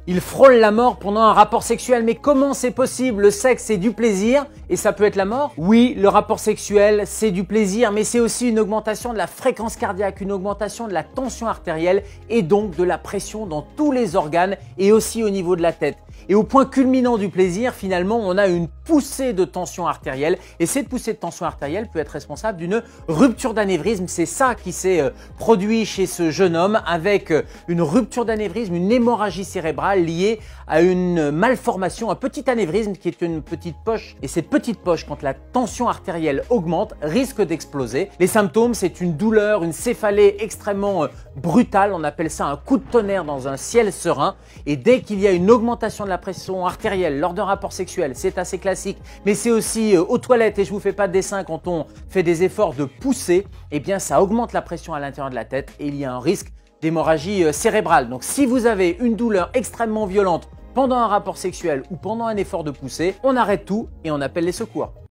Il frôle la mort pendant un rapport sexuel, mais comment c'est possible? Le sexe, c'est du plaisir et ça peut être la mort? Oui, le rapport sexuel, c'est du plaisir, mais c'est aussi une augmentation de la fréquence cardiaque, une augmentation de la tension artérielle et donc de la pression dans tous les organes et aussi au niveau de la tête. Et au point culminant du plaisir, finalement, on a une poussée de tension artérielle et cette poussée de tension artérielle peut être responsable d'une rupture d'anévrisme. C'est ça qui s'est produit chez ce jeune homme avec une rupture d'anévrisme, une hémorragie cérébrale liée à une malformation, un petit anévrisme qui est une petite poche. Et cette petite poche, quand la tension artérielle augmente, risque d'exploser. Les symptômes, c'est une douleur, une céphalée extrêmement brutale. On appelle ça un coup de tonnerre dans un ciel serein. Et dès qu'il y a une augmentation de la pression artérielle lors d'un rapport sexuel, c'est assez classique, mais c'est aussi aux toilettes, et je vous fais pas de dessin quand on fait des efforts de pousser, eh bien ça augmente la pression à l'intérieur de la tête et il y a un risque d'hémorragie cérébrale. Donc si vous avez une douleur extrêmement violente pendant un rapport sexuel ou pendant un effort de poussée, on arrête tout et on appelle les secours.